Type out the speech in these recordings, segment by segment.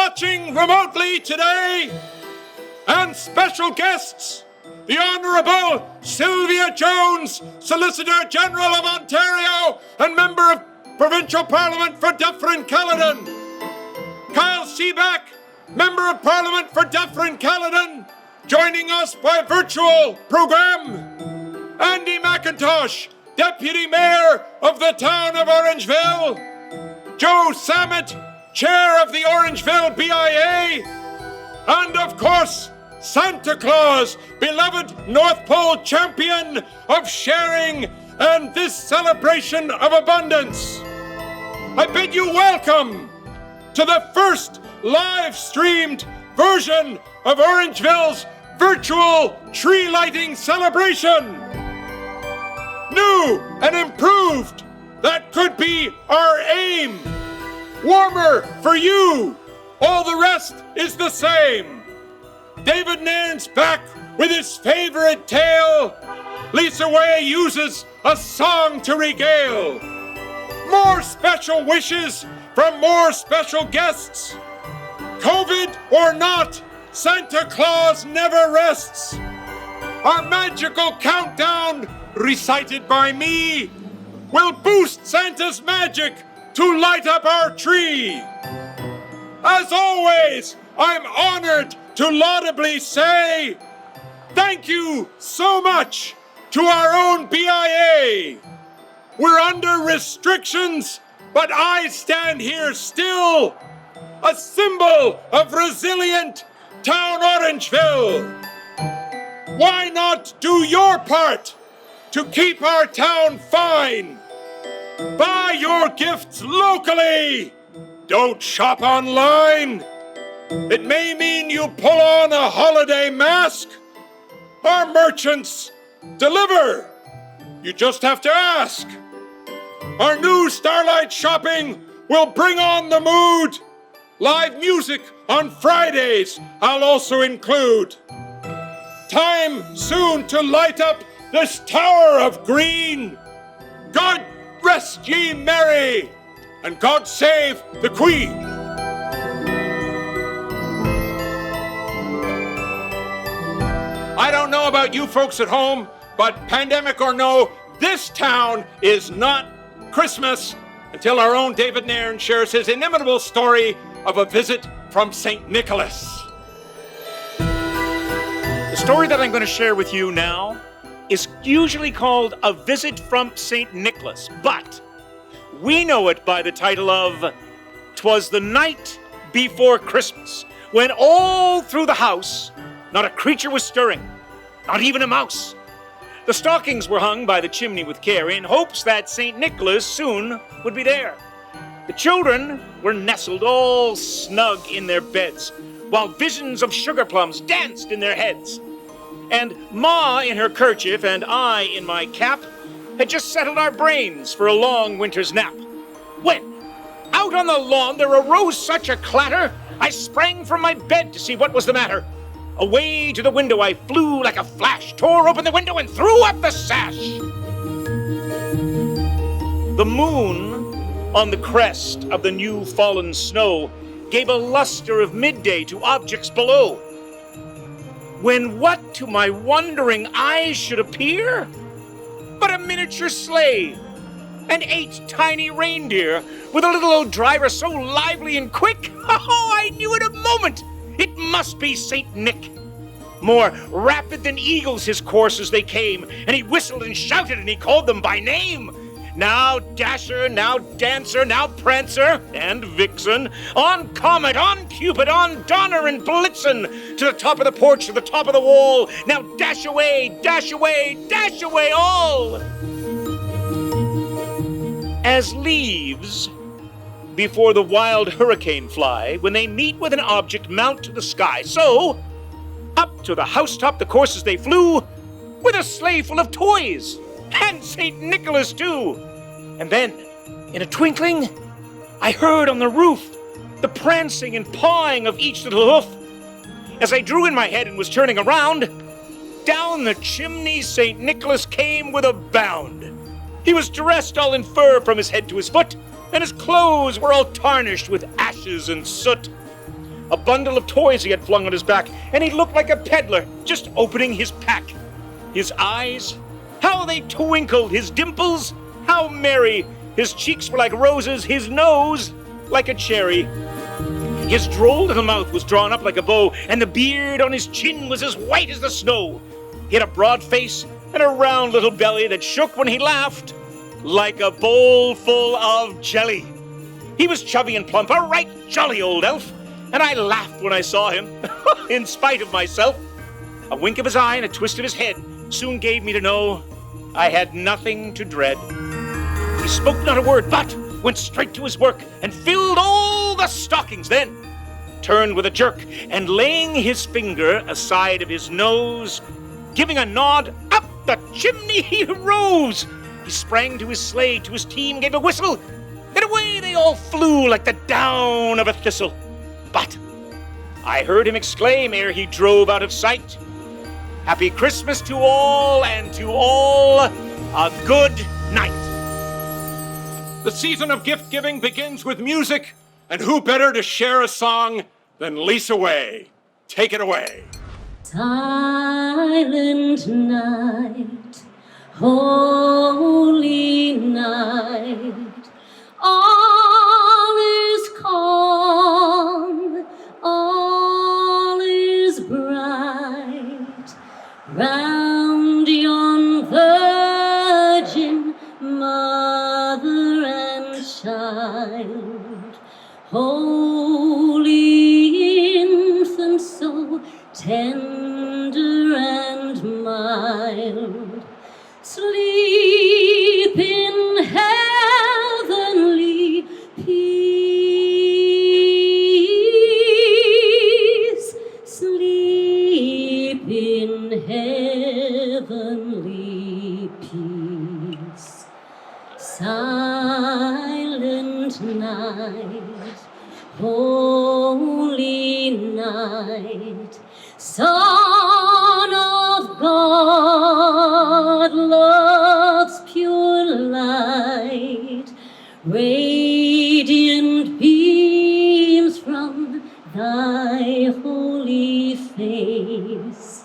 watching remotely today, and special guests, the Honourable Sylvia Jones, Solicitor General of Ontario and Member of Provincial Parliament for Dufferin-Caledon, Kyle Seaback, Member of Parliament for Dufferin-Caledon, joining us by virtual program, Andy Mcintosh, Deputy Mayor of the town of Orangeville, Joe Samet, Chair of the Orangeville BIA, and of course, Santa Claus, beloved North Pole champion of sharing and this celebration of abundance. I bid you welcome to the first live-streamed version of Orangeville's virtual tree lighting celebration. New and improved, that could be our aim. Warmer for you, all the rest is the same. David Nairn's back with his favorite tale. Lisa Way uses a song to regale. More special wishes from more special guests. COVID or not, Santa Claus never rests. Our magical countdown, recited by me, will boost Santa's magic to light up our tree. As always, I'm honored to laudably say thank you so much to our own BIA. We're under restrictions, but I stand here still, a symbol of resilient Town Orangeville. Why not do your part to keep our town fine? Buy your gifts locally. Don't shop online. It may mean you pull on a holiday mask. Our merchants deliver. You just have to ask. Our new Starlight Shopping will bring on the mood. Live music on Fridays I'll also include. Time soon to light up this tower of green. God rest ye merry, and God save the Queen. I don't know about you folks at home, but pandemic or no, this town is not Christmas until our own David Nairn shares his inimitable story of a visit from St. Nicholas. The story that I'm going to share with you now is usually called A Visit from St. Nicholas, but we know it by the title of 'Twas the Night Before Christmas, when all through the house not a creature was stirring, not even a mouse. The stockings were hung by the chimney with care in hopes that St. Nicholas soon would be there. The children were nestled all snug in their beds, while visions of sugar plums danced in their heads. And Ma in her kerchief and I in my cap had just settled our brains for a long winter's nap. When, out on the lawn, there arose such a clatter, I sprang from my bed to see what was the matter. Away to the window I flew like a flash, tore open the window and threw up the sash. The moon, on the crest of the new fallen snow, gave a luster of midday to objects below. When what to my wondering eyes should appear but a miniature sleigh and 8 tiny reindeer with a little old driver so lively and quick, oh, I knew in a moment it must be St. Nick. More rapid than eagles his course as they came, and he whistled and shouted and he called them by name. Now Dasher, now Dancer, now Prancer and Vixen, on Comet, on Cupid, on Donner and Blitzen, to the top of the porch, to the top of the wall. Now dash away, dash away, dash away all. As leaves before the wild hurricane fly, when they meet with an object mount to the sky, so up to the housetop the coursers they flew, with a sleigh full of toys, and St. Nicholas too. And then, in a twinkling, I heard on the roof the prancing and pawing of each little hoof. As I drew in my head and was turning around, down the chimney St. Nicholas came with a bound. He was dressed all in fur from his head to his foot, and his clothes were all tarnished with ashes and soot. a bundle of toys he had flung on his back, and he looked like a peddler just opening his pack. His eyes, how they twinkled, his dimples, how merry. His cheeks were like roses, his nose like a cherry. His droll little mouth was drawn up like a bow, and the beard on his chin was as white as the snow. He had a broad face and a round little belly that shook when he laughed like a bowl full of jelly. He was chubby and plump, a right jolly old elf, and I laughed when I saw him, in spite of myself. A wink of his eye and a twist of his head soon gave me to know I had nothing to dread. He spoke not a word, but went straight to his work and filled all the stockings, then turned with a jerk and laying his finger aside of his nose, giving a nod, up the chimney he rose. He sprang to his sleigh, to his team gave a whistle, and away they all flew like the down of a thistle. But I heard him exclaim ere he drove out of sight, "Happy Christmas to all, and to all a good night." The season of gift-giving begins with music, and who better to share a song than Lisa Way? Take it away. Silent night, holy night, all is calm, all is bright, round yon virgin mother and child, holy infant, so tender and mild, sleep in heavenly peace, sleep in heavenly peace. Silent night, holy night, Son of God, love's pure light, radiant beams from thy holy face,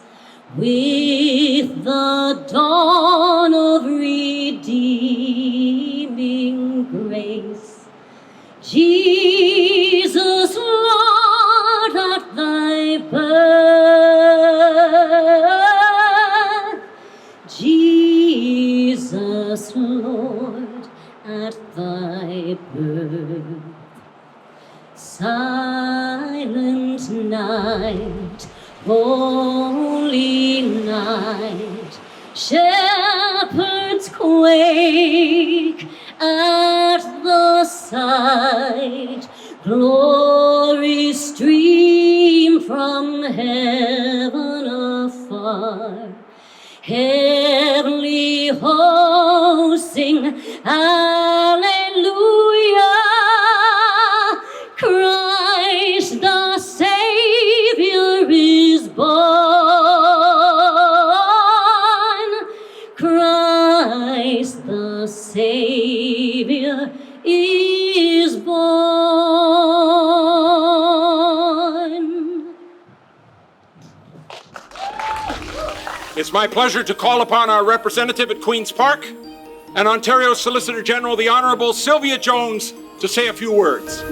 with the dawn of redeeming grace. Jesus, Lord, at thy birth, Jesus, Lord, at thy birth. Silent night, holy night, shepherds quake at the sight, glory stream from heaven afar, heavenly hosts sing hallelujah, Christ the Savior is born, Christ the Savior is born. It's my pleasure to call upon our representative at Queen's Park and Ontario Solicitor General, the Honourable Sylvia Jones, to say a few words.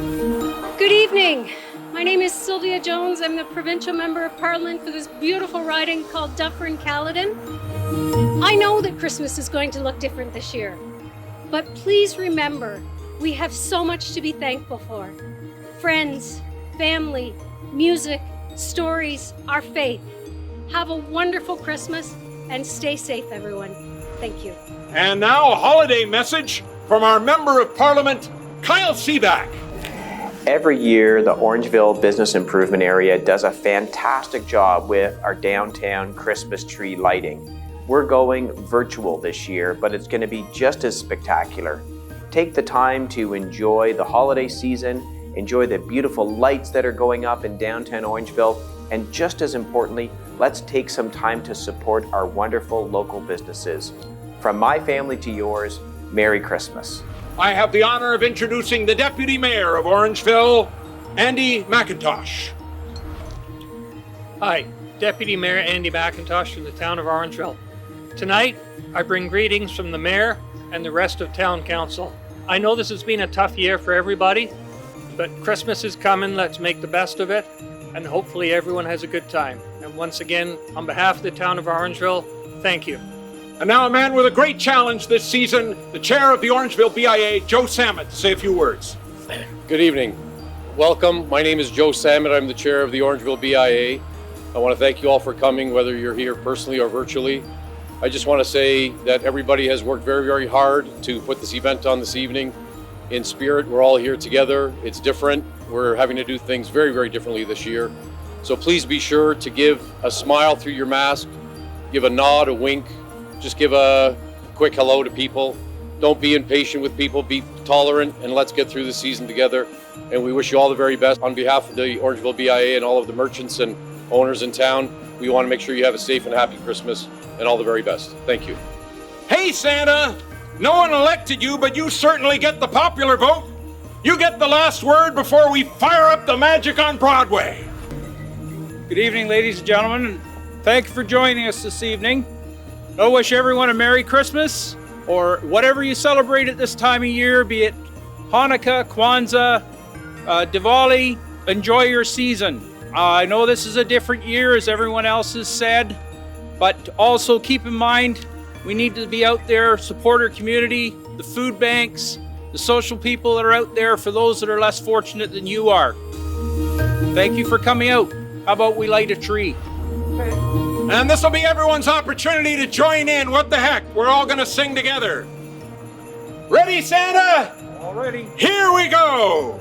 Good evening. My name is Sylvia Jones. I'm the Provincial Member of Parliament for this beautiful riding called Dufferin-Caledon. I know that Christmas is going to look different this year, but please remember, we have so much to be thankful for. Friends, family, music, stories, our faith. Have a wonderful Christmas and stay safe, everyone. Thank you. And now a holiday message from our Member of Parliament, Kyle Seaback. Every year, the Orangeville Business Improvement Area does a fantastic job with our downtown Christmas tree lighting. We're going virtual this year, but it's going to be just as spectacular. Take the time to enjoy the holiday season, enjoy the beautiful lights that are going up in downtown Orangeville, and just as importantly, let's take some time to support our wonderful local businesses. From my family to yours, Merry Christmas. I have the honor of introducing the Deputy Mayor of Orangeville, Andy Mcintosh. Hi, Deputy Mayor Andy Mcintosh from the town of Orangeville. Tonight, I bring greetings from the mayor and the rest of town council. I know this has been a tough year for everybody, but Christmas is coming. Let's make the best of it, and hopefully everyone has a good time. And once again, on behalf of the town of Orangeville, thank you. And now a man with a great challenge this season, the chair of the Orangeville BIA, Joe Sammet, to say a few words. Good evening. Welcome. My name is Joe Sammet. I'm the chair of the Orangeville BIA. I want to thank you all for coming, whether you're here personally or virtually. I just want to say that everybody has worked very, very hard to put this event on this evening. In spirit, we're all here together. It's different. We're having to do things very, very differently this year. So please be sure to give a smile through your mask, give a nod, a wink, just give a quick hello to people. Don't be impatient with people, be tolerant, and let's get through the season together. And we wish you all the very best. On behalf of the Orangeville BIA and all of the merchants and owners in town, we want to make sure you have a safe and happy Christmas and all the very best. Thank you. Hey, Santa! No one elected you, but you certainly get the popular vote. You get the last word before we fire up the magic on Broadway. Good evening, ladies and gentlemen. Thank you for joining us this evening. I wish everyone a Merry Christmas, or whatever you celebrate at this time of year, be it Hanukkah, Kwanzaa, Diwali. Enjoy your season. I know this is a different year, as everyone else has said, but also keep in mind we need to be out there, support our community, the food banks, the social people that are out there for those that are less fortunate than you are. Thank you for coming out. How about we light a tree? And this will be everyone's opportunity to join in. What the heck? We're all going to sing together. Ready, Santa? All ready. Here we go.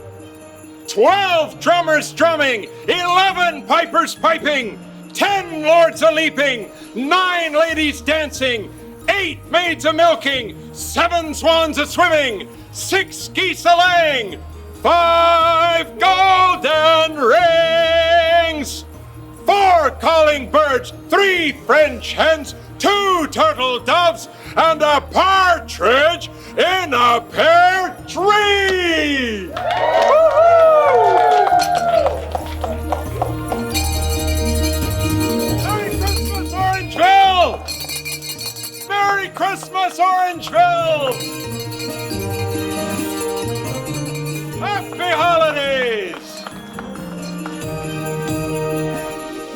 12 drummers drumming, 11 pipers piping, 10 lords a-leaping, 9 ladies dancing, 8 maids a-milking, 7 swans a-swimming, 6 geese a-laying, 5 golden rings, 4 calling birds, 3 French hens, 2 turtle doves, and a partridge in a pear tree! Merry Christmas, Orangeville! Merry Christmas, Orangeville! Happy holidays!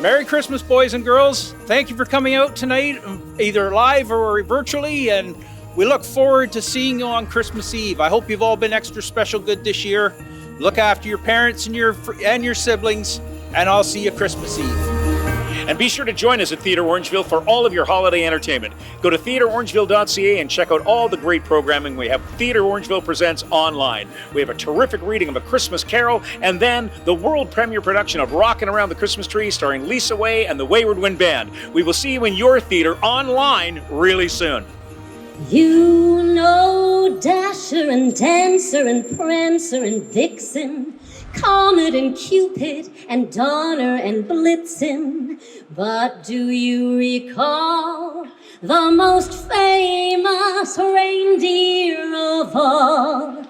Merry Christmas, boys and girls. Thank you for coming out tonight, either live or virtually, and we look forward to seeing you on Christmas Eve. I hope you've all been extra special good this year. Look after your parents and your siblings, and I'll see you Christmas Eve. And be sure to join us at Theatre Orangeville for all of your holiday entertainment. Go to theatreorangeville.ca and check out all the great programming we have. Theatre Orangeville Presents online. We have a terrific reading of A Christmas Carol, and then the world premiere production of Rockin' Around the Christmas Tree starring Lisa Way and the Wayward Wind Band. We will see you in your theater online really soon. You know Dasher and Dancer and Prancer and Vixen, Comet and Cupid and Donner and Blitzen. But do you recall the most famous reindeer of all?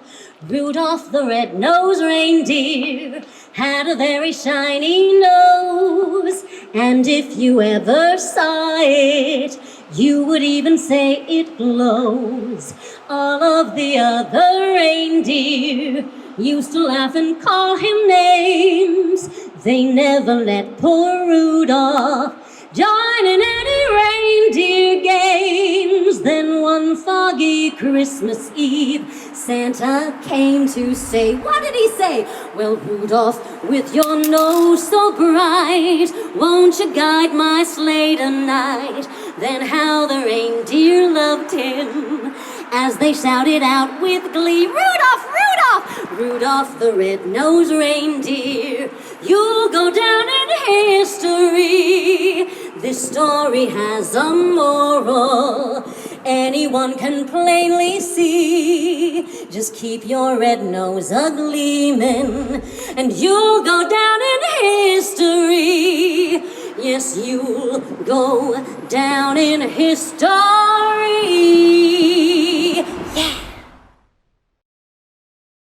Rudolph the red-nosed reindeer had a very shiny nose, and if you ever saw it, you would even say it glows. All of the other reindeer used to laugh and call him names. They never let poor Rudolph join in any reindeer games. Then one foggy Christmas Eve, Santa came to say, what did he say? Well, Rudolph, with your nose so bright, won't you guide my sleigh tonight? Then how the reindeer loved him as they shouted out with glee, Rudolph, Rudolph, Rudolph the red-nosed reindeer, you'll go down in history. This story has a moral anyone can plainly see. Just keep your red nose a-gleamin', and you'll go down in history. Yes, you'll go down in history.